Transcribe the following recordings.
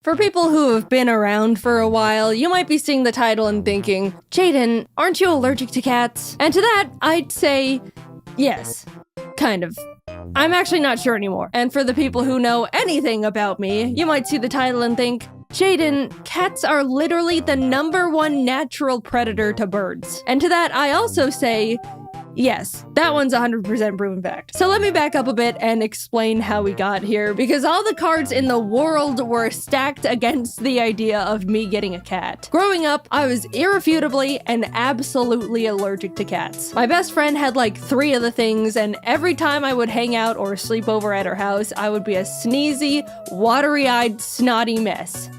For people who have been around for a while, you might be seeing the title and thinking, Jaden, aren't you allergic to cats? And to that, I'd say, yes, kind of. I'm actually not sure anymore. And for the people who know anything about me, you might see the title and think, Jaden, cats are literally the #1 natural predator to birds. And to that, I also say, yes, that one's 100% proven fact. So let me back up a bit and explain how we got here, because all the cards in the world were stacked against the idea of me getting a cat. Growing up, I was irrefutably and absolutely allergic to cats. My best friend had like 3 of the things, and every time I would hang out or sleep over at her house, I would be a sneezy, watery-eyed, snotty mess.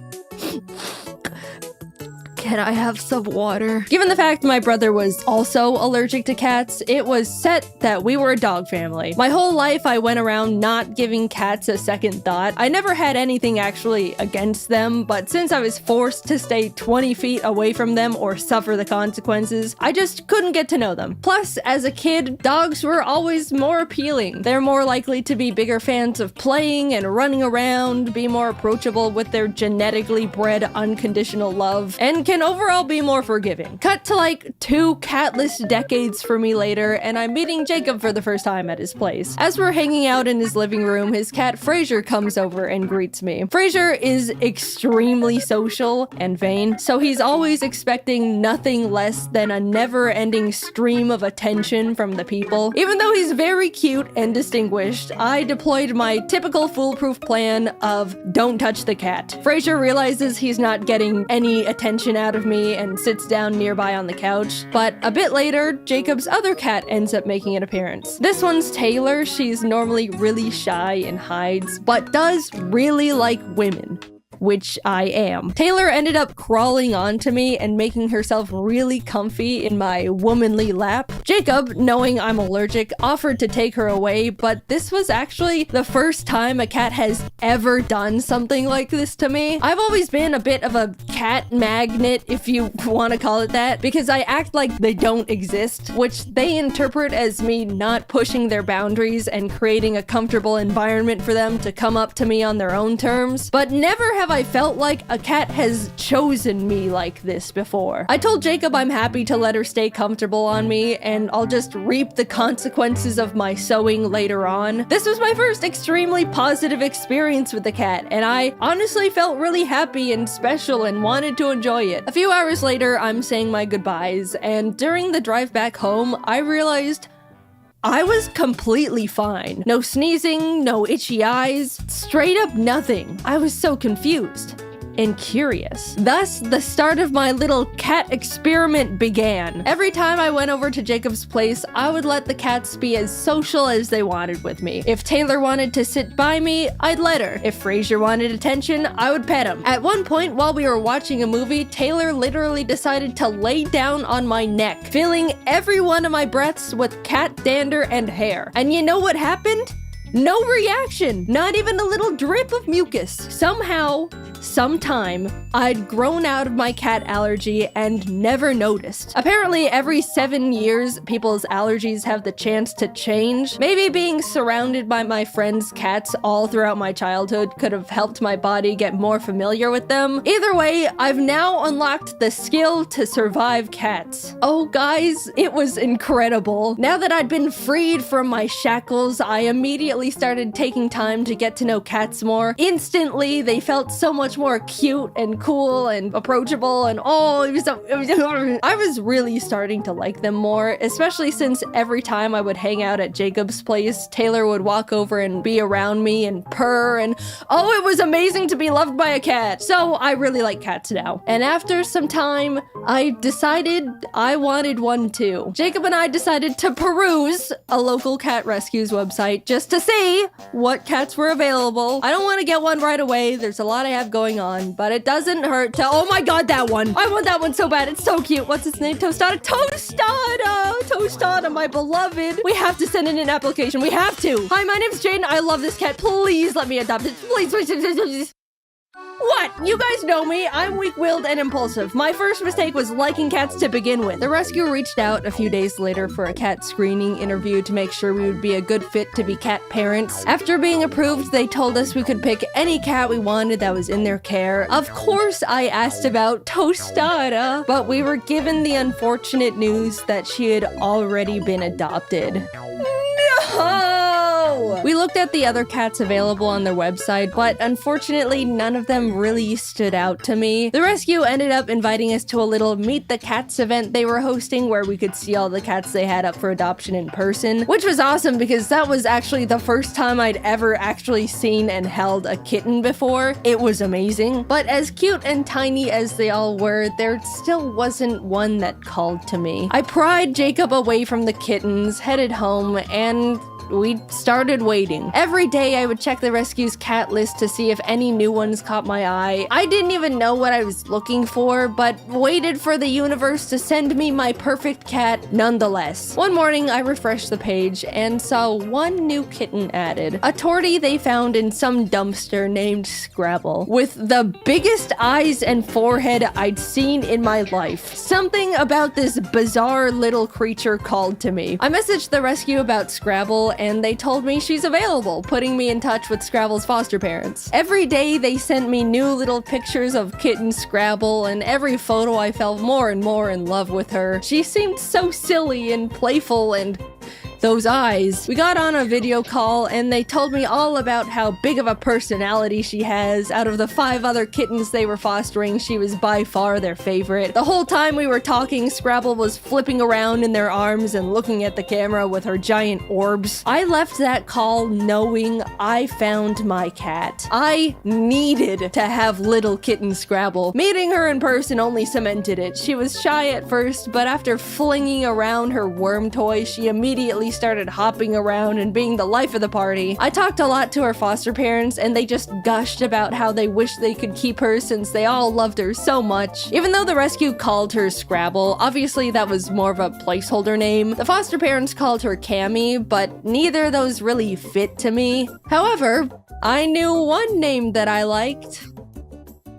Can I have some water? Given the fact my brother was also allergic to cats, it was set that we were a dog family. My whole life I went around not giving cats a second thought. I never had anything actually against them, but since I was forced to stay 20 feet away from them or suffer the consequences, I just couldn't get to know them. Plus, as a kid, dogs were always more appealing. They're more likely to be bigger fans of playing and running around, be more approachable with their genetically bred unconditional love, and can overall be more forgiving. Cut to like 2 catless decades for me later, and I'm meeting Jacob for the first time at his place. As we're hanging out in his living room, his cat Fraser comes over and greets me. Fraser is extremely social and vain, so he's always expecting nothing less than a never-ending stream of attention from the people. Even though he's very cute and distinguished, I deployed my typical foolproof plan of don't touch the cat. Fraser realizes he's not getting any attention out of me and sits down nearby on the couch, but a bit later, Jacob's other cat ends up making an appearance. This one's Taylor. She's normally really shy and hides, but does really like women, which I am. Taylor ended up crawling onto me and making herself really comfy in my womanly lap. Jacob, knowing I'm allergic, offered to take her away, but this was actually the first time a cat has ever done something like this to me. I've always been a bit of a cat magnet, if you want to call it that, because I act like they don't exist, which they interpret as me not pushing their boundaries and creating a comfortable environment for them to come up to me on their own terms. But never have I felt like a cat has chosen me like this before. I told Jacob I'm happy to let her stay comfortable on me, and I'll just reap the consequences of my sowing later on. This was my first extremely positive experience with the cat, and I honestly felt really happy and special and wanted to enjoy it. A few hours later, I'm saying my goodbyes, and during the drive back home, I realized I was completely fine. No sneezing, no itchy eyes, straight up nothing. I was so confused and curious. Thus, the start of my little cat experiment began. Every time I went over to Jacob's place, I would let the cats be as social as they wanted with me. If Taylor wanted to sit by me, I'd let her. If Fraser wanted attention, I would pet him. At one point, while we were watching a movie, Taylor literally decided to lay down on my neck, filling every one of my breaths with cat dander and hair. And you know what happened? No reaction, not even a little drip of mucus. Somehow, sometime, I'd grown out of my cat allergy and never noticed. Apparently, every 7 years, people's allergies have the chance to change. Maybe being surrounded by my friends' cats all throughout my childhood could have helped my body get more familiar with them. Either way, I've now unlocked the skill to survive cats. Oh, guys, it was incredible. Now that I'd been freed from my shackles, I immediately started taking time to get to know cats more. Instantly, they felt so much more cute and cool and approachable, and I was really starting to like them more, especially since every time I would hang out at Jacob's place, Taylor would walk over and be around me and purr, and oh, it was amazing to be loved by a cat. So I really like cats now. And after some time, I decided I wanted one too. Jacob and I decided to peruse a local cat rescues website just to see what cats were available. I don't want to get one right away. There's a lot I have going on, but it doesn't hurt to— oh my god, that one! I want that one so bad. It's so cute. What's its name? Tostada? Tostada, my beloved. We have to send in an application. We have to. Hi, my name's Jaden. I love this cat. Please let me adopt it. Please. What? what? You guys know me. I'm weak-willed and impulsive. My first mistake was liking cats to begin with. The rescue reached out a few days later for a cat screening interview to make sure we would be a good fit to be cat parents. After being approved, they told us we could pick any cat we wanted that was in their care. Of course, I asked about Tostada, but we were given the unfortunate news that she had already been adopted. No! We looked at the other cats available on their website, but unfortunately none of them really stood out to me. The rescue ended up inviting us to a little Meet the Cats event they were hosting where we could see all the cats they had up for adoption in person, which was awesome because that was actually the first time I'd ever actually seen and held a kitten before. It was amazing. But as cute and tiny as they all were, there still wasn't one that called to me. I pried Jacob away from the kittens, headed home, and we started waiting. Every day I would check the rescue's cat list to see if any new ones caught my eye. I didn't even know what I was looking for, but waited for the universe to send me my perfect cat nonetheless. One morning I refreshed the page and saw one new kitten added. A tortie they found in some dumpster named Scrabble, with the biggest eyes and forehead I'd seen in my life. Something about this bizarre little creature called to me. I messaged the rescue about Scrabble and they told me she's available, putting me in touch with Scrabble's foster parents. Every day they sent me new little pictures of kitten Scrabble, and every photo I fell more and more in love with her. She seemed so silly and playful, and those eyes. We got on a video call and they told me all about how big of a personality she has. Out of the 5 other kittens they were fostering, she was by far their favorite. The whole time we were talking, Scrabble was flipping around in their arms and looking at the camera with her giant orbs. I left that call knowing I found my cat. I needed to have little kitten Scrabble. Meeting her in person only cemented it. She was shy at first, but after flinging around her worm toy, she immediately started hopping around and being the life of the party. I talked a lot to her foster parents and they just gushed about how they wish they could keep her since they all loved her so much. Even though the rescue called her Scrabble, obviously that was more of a placeholder name. The foster parents called her Cammy, but neither of those really fit to me. However, I knew one name that I liked.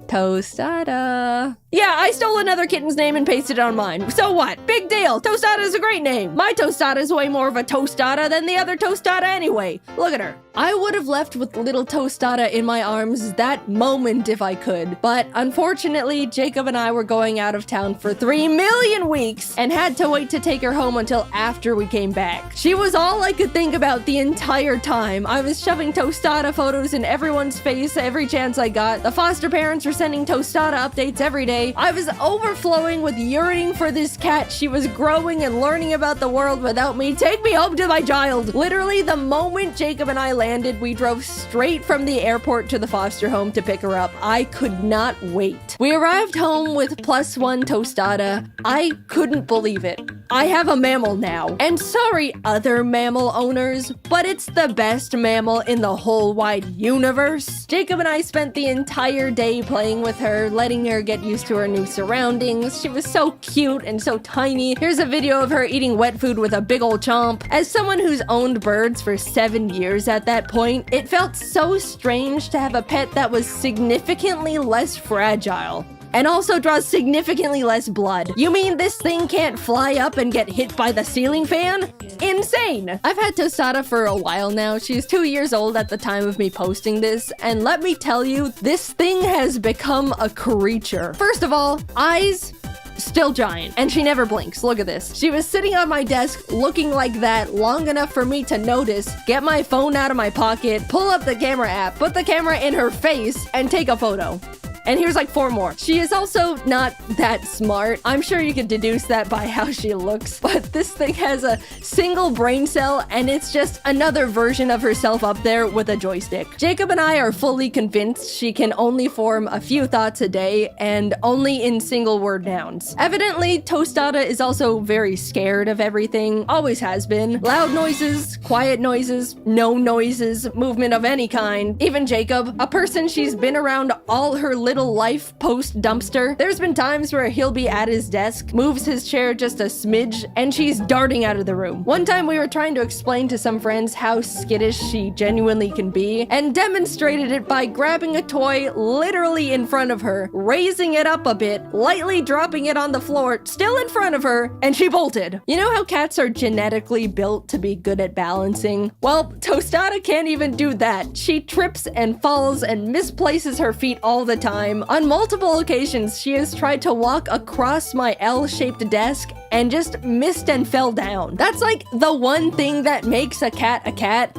Tostada. Yeah, I stole another kitten's name and pasted it on mine. So what? Big deal. Tostada is a great name. My Tostada is way more of a tostada than the other Tostada anyway. Look at her. I would have left with little Tostada in my arms that moment if I could. But unfortunately, Jacob and I were going out of town for 3 million weeks and had to wait to take her home until after we came back. She was all I could think about the entire time. I was shoving Tostada photos in everyone's face every chance I got. The foster parents were sending Tostada updates every day. I was overflowing with yearning for this cat. She was growing and learning about the world without me. Take me home to my child. Literally, the moment Jacob and I landed, we drove straight from the airport to the foster home to pick her up. I could not wait. We arrived home with +1 Tostada. I couldn't believe it. I have a mammal now. And sorry, other mammal owners, but it's the best mammal in the whole wide universe. Jacob and I spent the entire day playing with her, letting her get used to her new surroundings. She was so cute and so tiny. Here's a video of her eating wet food with a big old chomp. As someone who's owned birds for 7 years at that point, it felt so strange to have a pet that was significantly less fragile. And also draws significantly less blood. You mean this thing can't fly up and get hit by the ceiling fan? Insane! I've had Tostada for a while now. She's 2 years old at the time of me posting this, and let me tell you, this thing has become a creature. First of all, eyes, still giant, and she never blinks. Look at this. She was sitting on my desk looking like that long enough for me to notice, get my phone out of my pocket, pull up the camera app, put the camera in her face, and take a photo. And here's like 4 more. She is also not that smart. I'm sure you can deduce that by how she looks, but this thing has a single brain cell and it's just another version of herself up there with a joystick. Jacob and I are fully convinced she can only form a few thoughts a day and only in single word nouns. Evidently, Tostada is also very scared of everything, always has been. Loud noises, quiet noises, no noises, movement of any kind. Even Jacob, a person she's been around all her little little life post dumpster. There's been times where he'll be at his desk, moves his chair just a smidge, and she's darting out of the room. One time we were trying to explain to some friends how skittish she genuinely can be, and demonstrated it by grabbing a toy literally in front of her, raising it up a bit, lightly dropping it on the floor, still in front of her, and she bolted. You know how cats are genetically built to be good at balancing? Well, Tostada can't even do that. She trips and falls and misplaces her feet all the time. On multiple occasions, she has tried to walk across my L-shaped desk and just missed and fell down. That's like the one thing that makes a cat,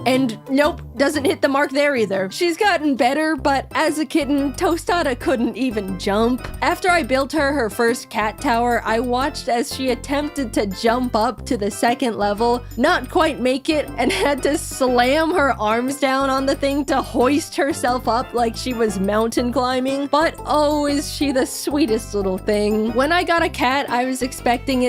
and nope, doesn't hit the mark there either. She's gotten better, but as a kitten, Tostada couldn't even jump. After I built her first cat tower, I watched as she attempted to jump up to the second level, not quite make it, and had to slam her arms down on the thing to hoist herself up like she was mountain climbing. But oh, is she the sweetest little thing. When I got a cat, I was expecting it